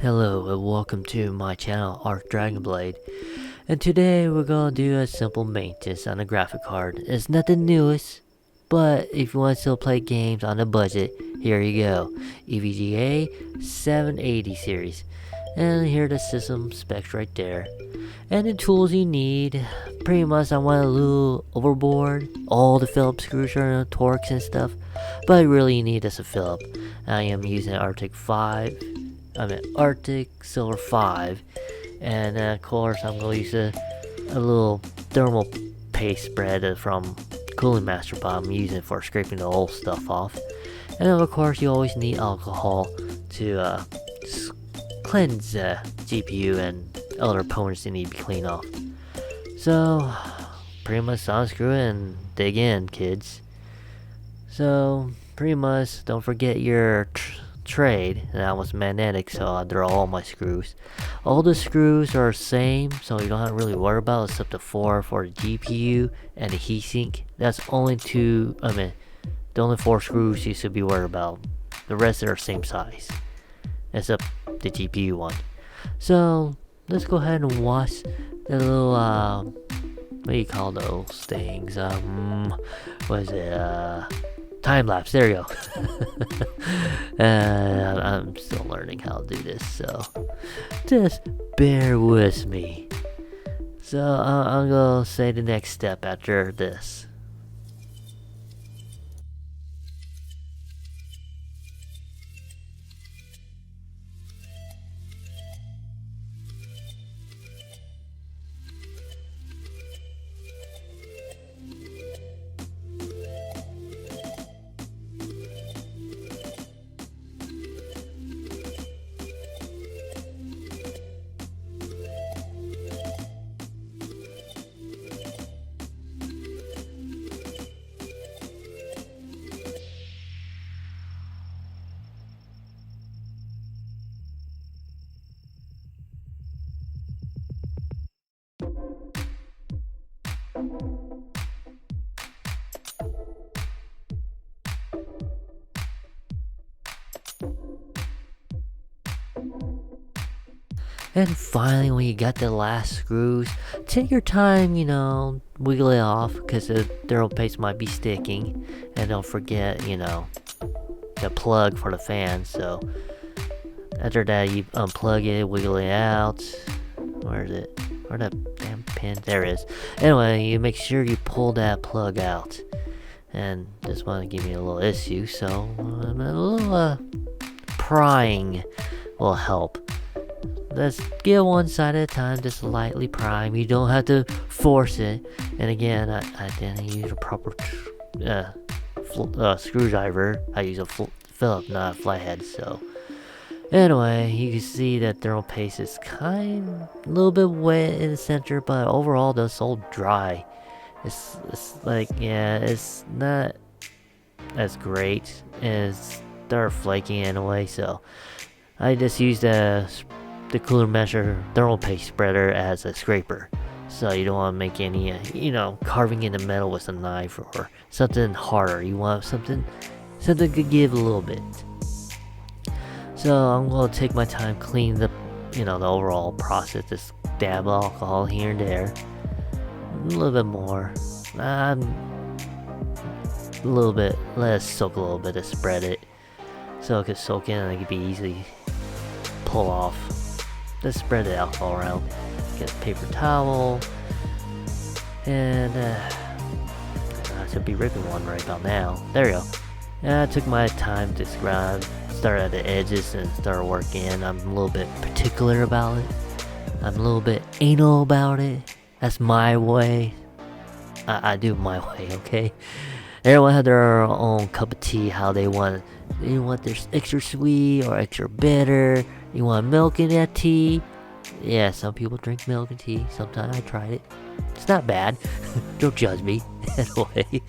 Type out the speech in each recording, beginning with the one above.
Hello and welcome to my channel, Art Dragonblade. And today we're gonna do a simple maintenance on the graphic card. It's not the newest, but if you want to still play games on a budget, here you go. EVGA 780 series. And here are the system specs right there. And the tools you need, pretty much I want a little overboard. All the Phillips screws are Torx and stuff. But really you need is a Phillip. I am using Arctic Silver 5, and of course I'm going to use a little thermal paste spread from Cooling Master Pod. I'm using it for scraping the old stuff off. And then of course you always need alcohol to cleanse the GPU and other components that need to be cleaned off. So pretty much unscrew it and dig in, kids. So pretty much don't forget your trade, and that was magnetic, so I draw all my screws. All the screws are the same, so you don't have to really worry about it, except the 4 for the GPU and the heatsink. That's only the only 4 screws you should be worried about. The rest are the same size, except the GPU one. So let's go ahead and watch the little what do you call those things? What is it? Time lapse, there you go. I'm still learning how to do this, so just bear with me. So I'm gonna say the next step after this. And finally, when you got the last screws, take your time, wiggle it off, because the thermal paste might be sticking. And don't forget, the plug for the fan. So after that, you unplug it, wiggle it out. Where is it? Where the damn pin? There it is. Anyway, you make sure you pull that plug out. And this one give me a little issue, so a little prying will help. Let's get one side at a time, just lightly prime. You don't have to force it. And again, I didn't use a proper screwdriver. I use a Phillips, not a flathead. So anyway, you can see that thermal paste is a little bit wet in the center, but overall it's all dry. It's like, yeah, it's not as great, and they're flaking anyway. So I just use the cooler measure thermal paste spreader as a scraper, so you don't want to make any carving in the metal with a knife or something harder. You want something to give a little bit. So I'm going to take my time clean the overall process. Just dab alcohol here and there, a little bit more, a little bit, let it soak a little bit to spread it so it could soak in and it could be easily pull off. Let's spread the alcohol around. Get a paper towel, and I should be ripping one right about now. There you go. And I took my time to start at the edges and start working. I'm a little bit particular about it. I'm a little bit anal about it. That's my way. I do it my way, okay? Everyone has their own cup of tea, how they want. You want this extra sweet or extra bitter. You want milk in that tea? Yeah, some people drink milk and tea. Sometimes I tried it. It's not bad. Don't judge me. Anyway.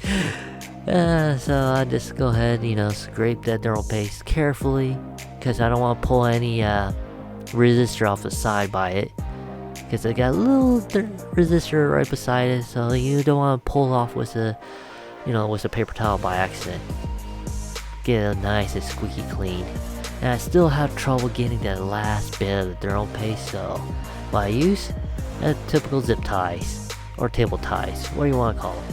So I just go ahead, scrape that thermal paste carefully. Because I don't want to pull any resistor off the side by it. Because I got a little resistor right beside it. So you don't want to pull off with a paper towel by accident. Get it nice and squeaky clean. and I still have trouble getting that last bit of the thermal paste, so what I use? Typical zip ties, or table ties, what do you want to call them.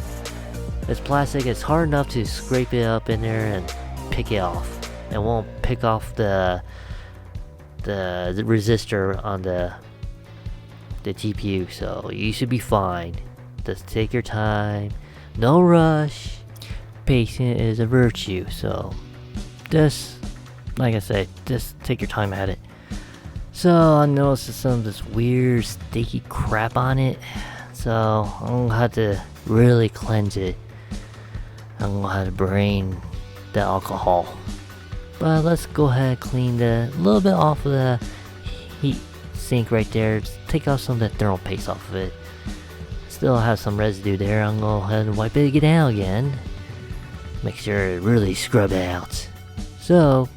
It's plastic, it's hard enough to scrape it up in there and pick it off. It won't pick off the resistor on the GPU, so you should be fine. Just take your time, no rush. Patience is a virtue, so just, like I said, just take your time at it. So I noticed some of this weird sticky crap on it, so I'm gonna have to really cleanse it. I'm gonna have to drain the alcohol. But let's go ahead and clean the little bit off of the heat sink right there. Just take off some of the thermal paste off of it. Still have some residue there. I'm gonna go ahead and wipe it down again. Make sure to really scrub it out. So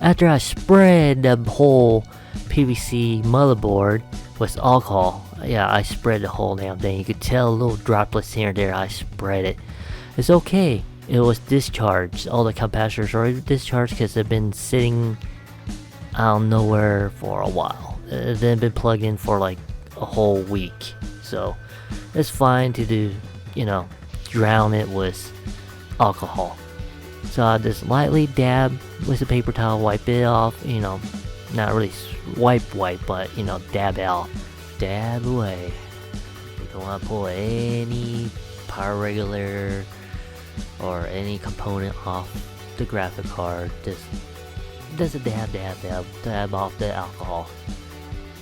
after I spread the whole PVC motherboard with alcohol, yeah, I spread the whole damn thing. You could tell little droplets here and there. I spread it. It's okay. It was discharged. All the capacitors are discharged because they've been sitting out nowhere for a while. They've been plugged in for like a whole week. So it's fine to do, drown it with alcohol. So I just lightly dab with a paper towel, wipe it off, not really wipe, but, dab out. Dab away. You don't want to pull any power regulator or any component off the graphic card. Just a dab off the alcohol.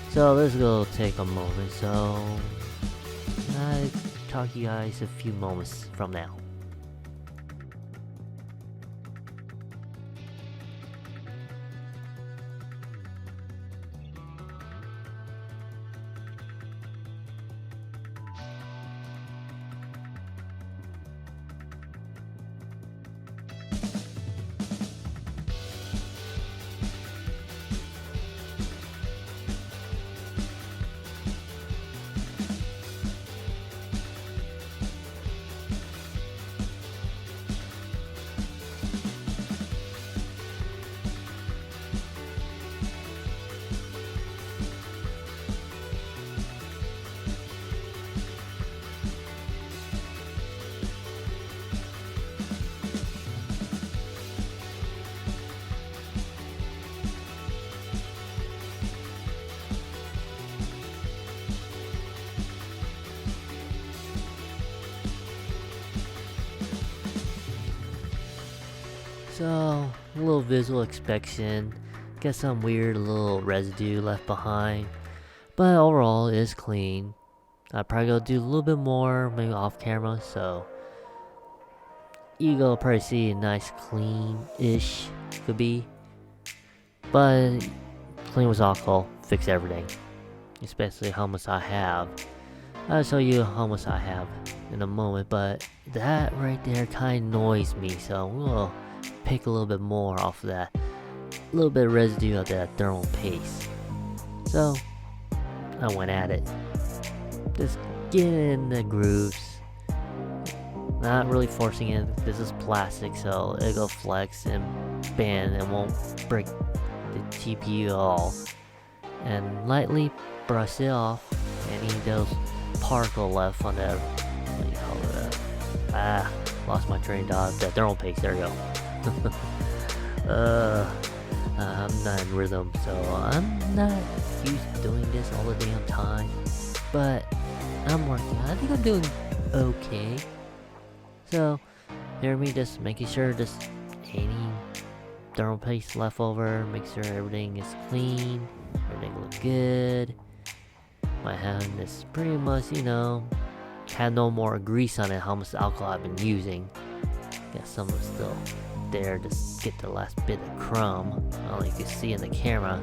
So let's go take a moment. So I talk to you guys a few moments from now. So, a little visual inspection, got some weird little residue left behind, but overall it is clean. I'll probably go do a little bit more, maybe off camera, so you go probably see a nice clean-ish could be. But clean with alcohol, fix everything, especially how much I have. I'll show you how much I have in a moment, but that right there kind of annoys me, so we'll pick a little bit more off of that, a little bit of residue of that thermal paste. So I went at it, just get in the grooves, not really forcing it. This is plastic, so it'll flex and bend and won't break the GPU at all. And lightly brush it off any of those particle left on the, what do you call it, lost my train of thought, that thermal paste, there we go. I'm not in rhythm, so I'm not used to doing this all the damn time, but I'm working. I think I'm doing okay. So hear me just making sure just any thermal paste left over, make sure everything is clean, everything looks good. My hand is pretty much, had no more grease on it, how much alcohol I've been using. Got some of it still there, just get the last bit of crumb. I don't know if you can see in the camera,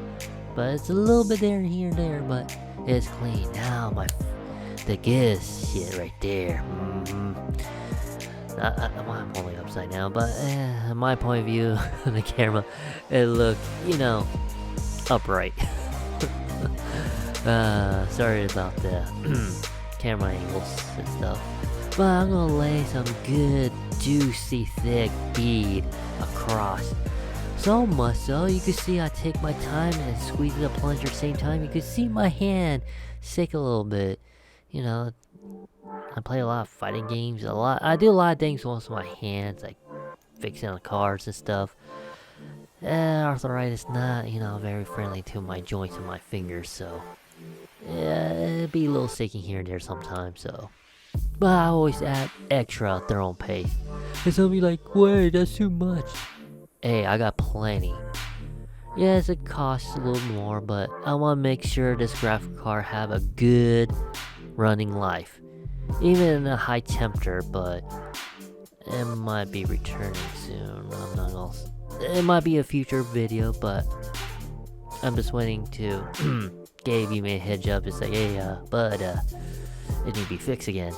but it's a little bit there and here and there, but it's clean. Now the good shit right there. I'm holding upside down, but my point of view on the camera, it looked, upright. Sorry about the camera angles and stuff, but I'm gonna lay some good juicy thick bead across So much so, you can see I take my time and squeeze the plunger at the same time. You can see my hand shake a little bit. You know, I play a lot of fighting games. I do a lot of things once with my hands, like fixing the cars and stuff. Arthritis not, very friendly to my joints and my fingers, so yeah, it'd be a little shaking here and there sometimes. So, but I always add extra thermal paste. And some be like, wait, that's too much. Hey, I got plenty. Yes, it costs a little more, but I want to make sure this graphic card have a good running life, even in a high temperature. But it might be returning soon. I'm not gonna. It might be a future video, but I'm just waiting to give me a heads up and say, hey, bud, it need to be fixed again.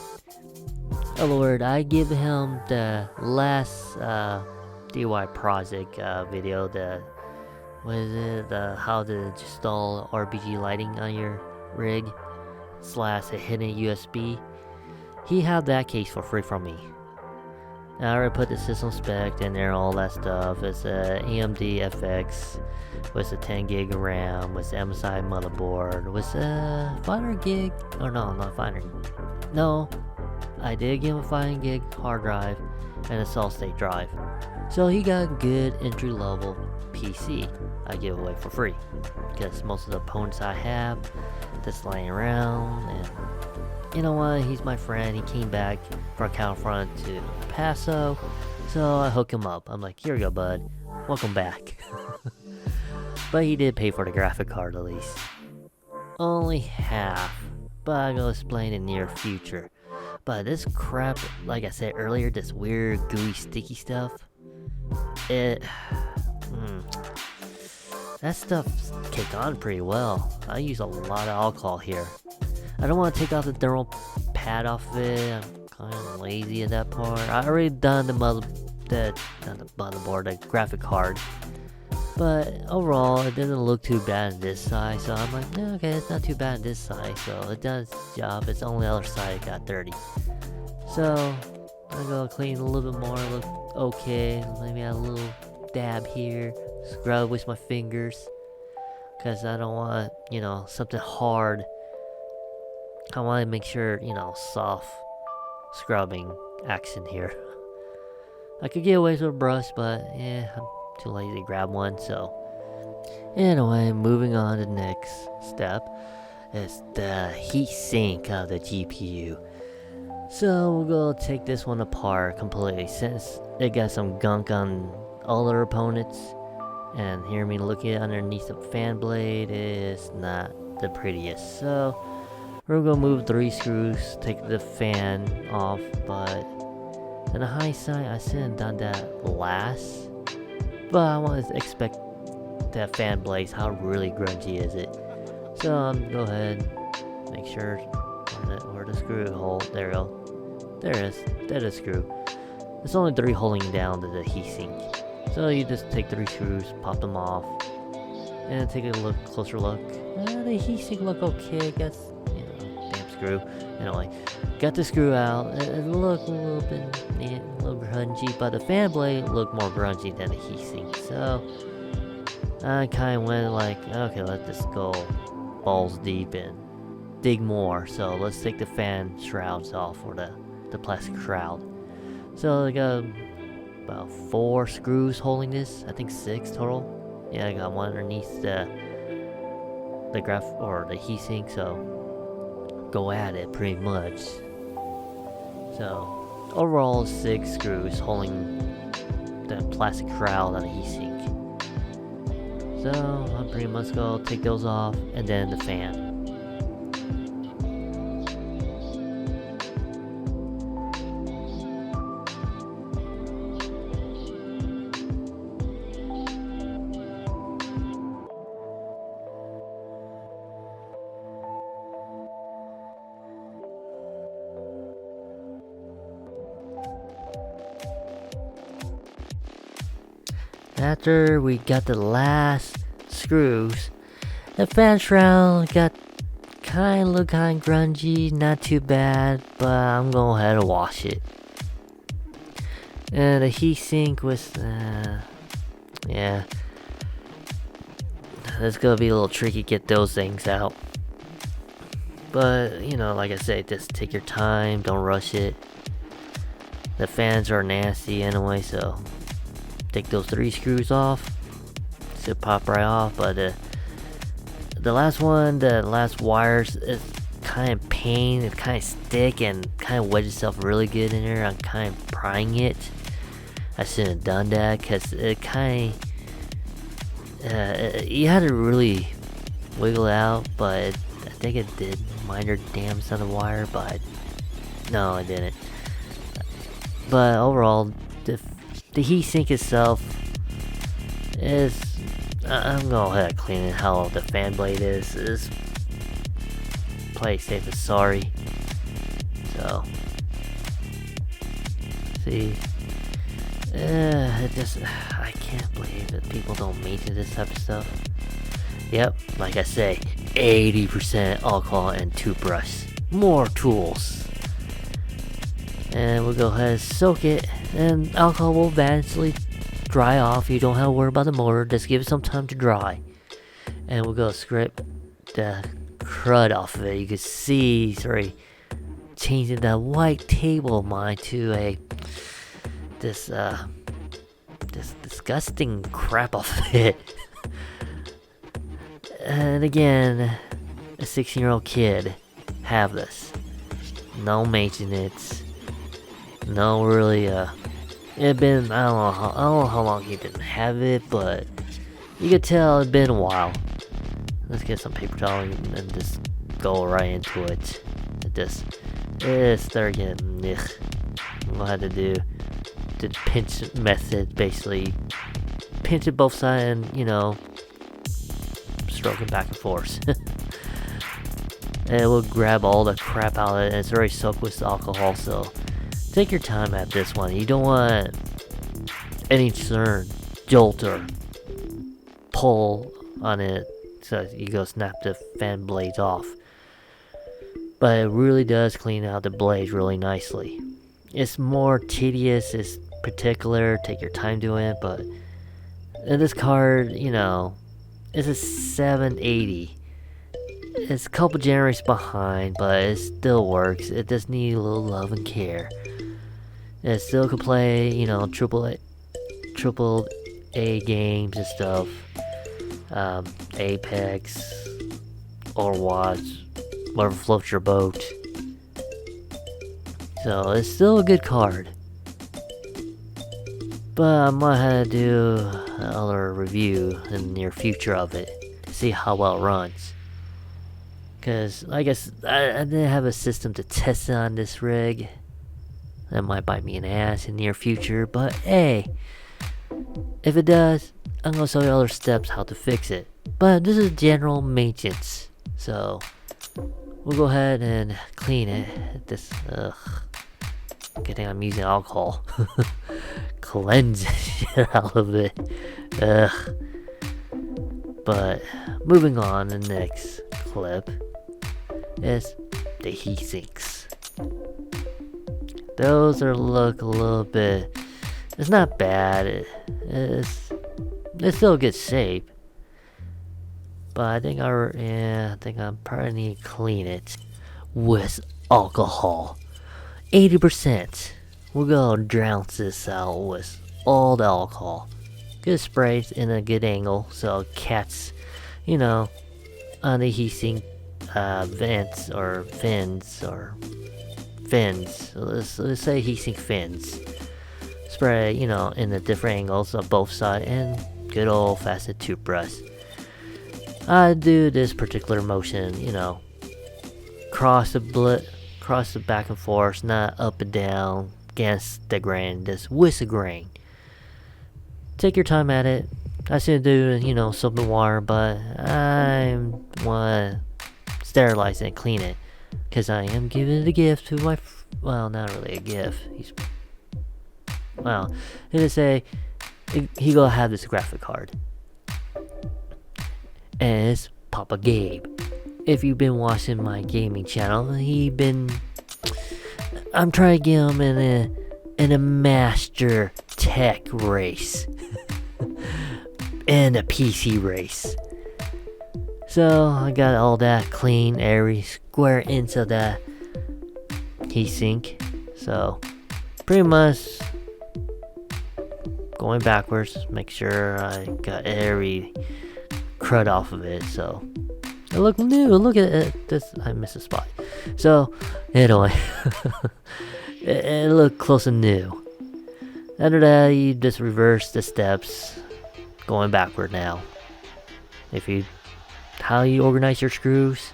Oh Lord, I give him the last DIY project video. What is it? How to install RGB lighting on your rig / a hidden USB. He had that case for free from me. I already put the system spec in there, all that stuff. It's a AMD FX with a 10 gig of RAM, with MSI motherboard, with a 500 gig. Oh no, not 500. No, I did give him a 500 gig hard drive and a solid state drive. So he got a good entry level PC I give away for free, because most of the opponents I have just laying around, and you know what, he's my friend. He came back from California to El Paso, so I hook him up. I'm like, here you go, bud, welcome back. But he did pay for the graphic card at least. Only half, but I'm gonna explain in the near future. But this crap, like I said earlier, this weird gooey sticky stuff, that stuff kicked on pretty well. I use a lot of alcohol here. I don't want to take off the thermal pad off of it. I'm kind of lazy at that part. I already done the graphic card. But overall, it didn't look too bad on this side. So I'm like, no, okay, it's not too bad on this side. So it does its job. It's only the other side got dirty. So I'm gonna clean a little bit more. Look okay. Maybe add a little dab here. Scrub with my fingers, because I don't want, something hard. I want to make sure, soft scrubbing action here. I could get away with a brush, but yeah, I'm too lazy to grab one. So anyway, moving on to the next step is the heat sink of the GPU. So we're gonna take this one apart completely, since it got some gunk on all their opponents. And hear me looking underneath the fan blade is not the prettiest. So we're gonna move 3 screws, take the fan off. But in the hindsight, I should have done that last. But I want to expect that fan blades. How really grungy is it? So go ahead, make sure where the screw hole. There we go. There it is. There's a screw. It's only 3 holding down to the heatsink. So you just take 3 screws, pop them off, and take a closer look. The heatsink look okay, I guess. Damn screw. Anyway, got the screw out. It looked a little bit, a little grungy, but the fan blade looked more grungy than the heatsink. So I kind of went like, okay, let's just go balls deep and dig more. So let's take the fan shrouds off, or the plastic shroud. So I got about 4 screws holding this. I think 6 total. Yeah, I got one underneath the graph or the heatsink. So go at it pretty much. So overall 6 screws holding the plastic shroud on the heatsink. So I'm pretty much gonna take those off, and then the fan. After we got the last screws, the fan shroud got look kind of grungy, not too bad, but I'm going to go ahead and wash it. And the heatsink was, Yeah. It's gonna be a little tricky to get those things out. But, you know, like I said, just take your time, don't rush it. The fans are nasty anyway, so take those 3 screws off. Should pop right off, but the last one, the last wires, is kind of pain. It's kind of stick and kind of wedge itself really good in there. I'm kind of prying it. I shouldn't have done that because it kind of, you had to really wiggle it out, but I think it did minor damage on the wire, but no, I didn't. But overall, the heatsink itself is, I'm gonna go ahead and clean it. How the fan blade is play safe as sorry. So, see, it just, I can't believe that people don't maintain this type of stuff. Yep, like I say, 80% alcohol and toothbrush. More tools. And we'll go ahead and soak it, and alcohol will eventually dry off. You don't have to worry about the motor, just give it some time to dry. And we'll go scrape the crud off of it. You can see, changing that white table of mine to this disgusting crap off of it. And again, a 16-year-old kid have this. No maintenance. No, really, it been, I don't know how long he didn't have it, but you could tell it's been a while. Let's get some paper towel and just go right into it. It started getting, ugh. I'm gonna have to do the pinch method, basically. Pinch it both sides and, you know, stroke it back and forth. And it will grab all the crap out of it, and it's already soaked with alcohol, so take your time at this one. You don't want any turn, jolt, or pull on it so you go snap the fan blades off. But it really does clean out the blades really nicely. It's more tedious, it's particular, take your time doing it, but this card, you know, it's a 780. It's a couple generations behind, but it still works. It just needs a little love and care. It still could play, you know, triple A games and stuff. Apex, Overwatch, whatever floats your boat. So it's still a good card. But I might have to do another review in the near future of it to see how well it runs. Cause I guess I didn't have a system to test it on this rig. That might bite me in the ass in the near future, but hey, if it does, I'm gonna show you other steps how to fix it. But this is general maintenance, so we'll go ahead and clean it. This, good thing I'm using alcohol. Cleanse the shit out of it. But moving on, the next clip is the heat sinks. Those look a little bit, it's not bad, it's still a good shape, but I think I probably need to clean it with alcohol. 80%. We're gonna drown this out with all the alcohol. Good sprays in a good angle so it catches, you know, on the heatsink vents or fins or fins. Let's say heatsink fins. Spray, you know, in the different angles on both sides and good old fashioned toothbrush. I do this particular motion, you know, cross the back and forth, not up and down against the grain, just with the grain. Take your time at it. I should do, you know, soap and water, but I want to sterilize it and clean it. Because I am giving it a gift to my, well, not really a gift. Let's say, he gonna have this graphic card. And it's Papa Gabe. If you've been watching my gaming channel, I'm trying to get him in a master tech race. in a PC race. So I got all that clean, airy, square into the heatsink. So pretty much going backwards, make sure I got every crud off of it. So it looked new. Look at it. This, I missed a spot. So anyway, it looked close and new. After that, you just reverse the steps, going backward now. How you organize your screws,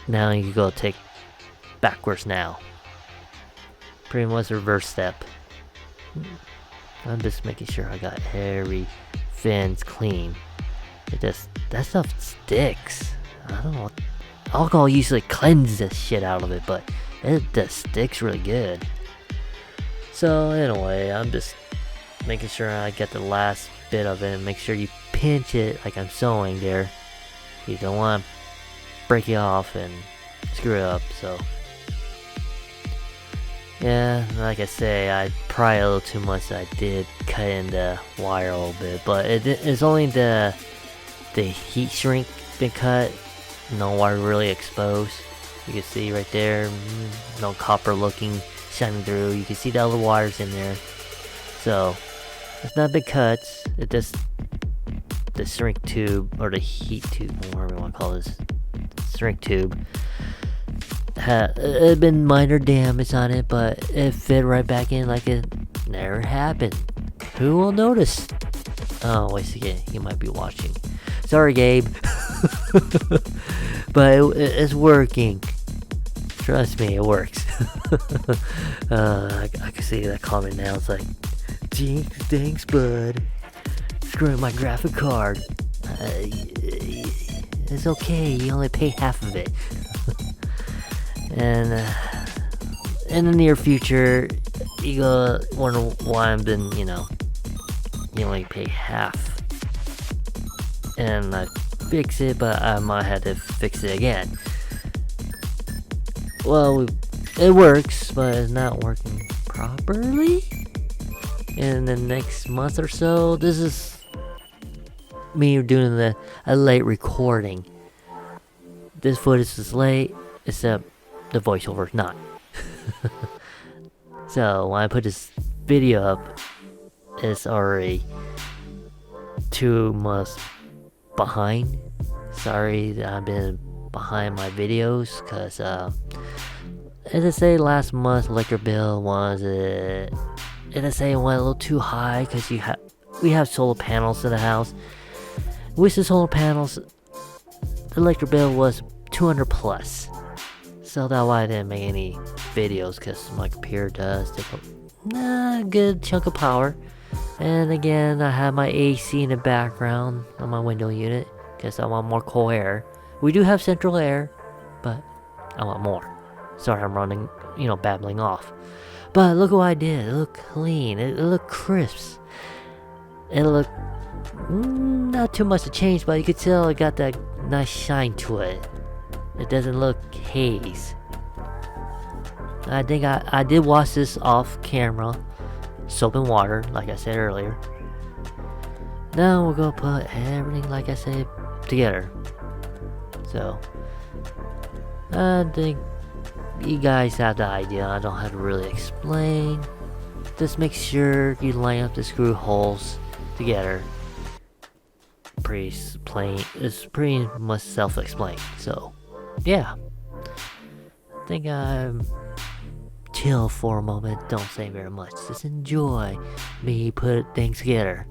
now you go take backwards now. Pretty much a reverse step. I'm just making sure I got every fins clean. That stuff sticks. I don't know. Alcohol usually cleanses the shit out of it, but it just sticks really good. So anyway, I'm just making sure I get the last bit of it, and make sure you pinch it like I'm sewing there. You don't want to break it off and screw it up. So yeah, like I say, I probably a little too much. I did cut in the wire a little bit, but it's only the heat shrink been cut. No wire really exposed. You can see right there, no copper looking shining through. You can see the other wires in there. So it's not big cuts. It just the shrink tube, or the heat tube, whatever you want to call this, shrink tube, had been minor damage on it, but it fit right back in like it never happened. Who will notice? Oh, wait a second, he might be watching. Sorry, Gabe. But it's working. Trust me, it works. I can see that comment now. It's like, gee, thanks, bud. Screwing my graphic card. It's okay, you only pay half of it. And in the near future, you go wonder why I've been, you only pay half. And I fix it, but I might have to fix it again. Well, it works, but it's not working properly. In the next month or so, this is me doing a late recording. This footage is late, except the voiceover is not. So when I put this video up, it's already 2 months behind. Sorry that I've been behind my videos, because as I say, last month electric bill was as I say, it went a little too high, because we have solar panels in the house. With the solar panels, the electric bill was 200 plus. So that's why I didn't make any videos, because my computer does take a good chunk of power. And again, I have my AC in the background on my window unit, because I want more cool air. We do have central air, but I want more. Sorry, I'm running, babbling off. But look what I did. It looked clean. It looked crisp. It looked not too much to change, but you could tell it got that nice shine to it. It doesn't look haze. I think I did wash this off camera, soap and water, like I said earlier. Now we're gonna put everything, like I said, together. So I think you guys have the idea. I don't have to really explain. Just make sure you line up the screw holes together. Pretty plain. It's pretty much self-explained. So yeah, I think I'm chill for a moment. Don't say very much. Just enjoy me put things together.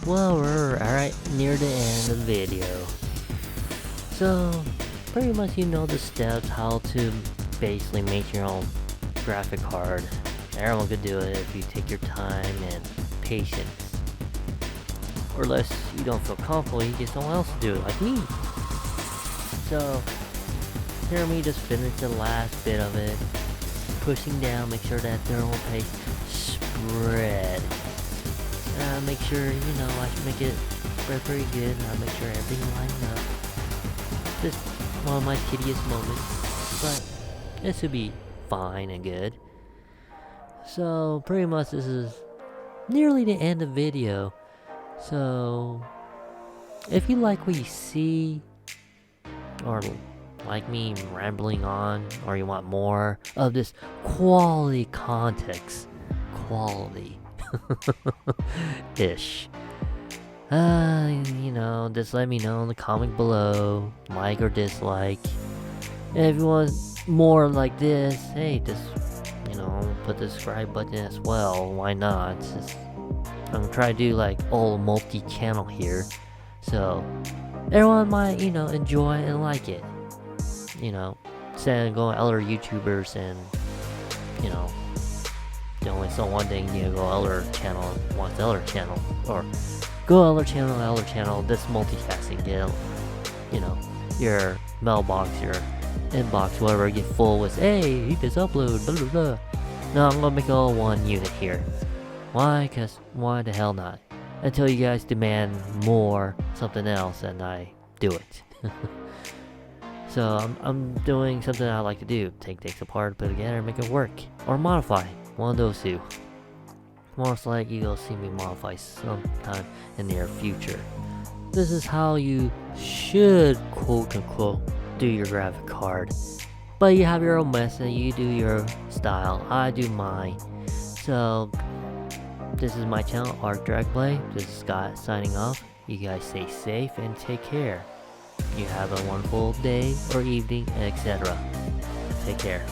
Well, we're right near the end of the video. So, pretty much you know the steps how to basically make your own graphic card. Everyone could do it if you take your time and patience. Or unless you don't feel comfortable, you get someone else to do it, like me. So, hear me just finish the last bit of it. Pushing down, make sure that thermal paste spread. Make sure, I should make it spread pretty good. Make sure everything lines up. Just one of my tedious moments, but it should be fine and good. So, pretty much this is nearly the end of the video. So, if you like what you see, or like me rambling on, or you want more of this quality context, quality ish, just let me know in the comment below, like or dislike. And if you want more like this, hey, just put the subscribe button as well. Why not? I'm gonna try to do like all multi-channel here, so everyone might enjoy and like it. Instead of going other YouTubers and doing so one thing, go other channel, watch the other channel, or go other channel. This multitasking, get your mailbox, your inbox, whatever, get full with, hey, this upload, blah blah blah. No, I'm gonna make it all one unit here. Why? Cause why the hell not? Until you guys demand more something else, and I do it. So I'm doing something I like to do: take things apart, put it together, make it work, or modify. One of those two. Most likely you'll see me modify sometime in the near future. This is how you should, quote unquote, do your graphic card. But you have your own method, you do your style, I do mine. So, this is my channel, Art Drag Play. This is Scott signing off. You guys stay safe and take care. You have a wonderful day or evening, etc. Take care.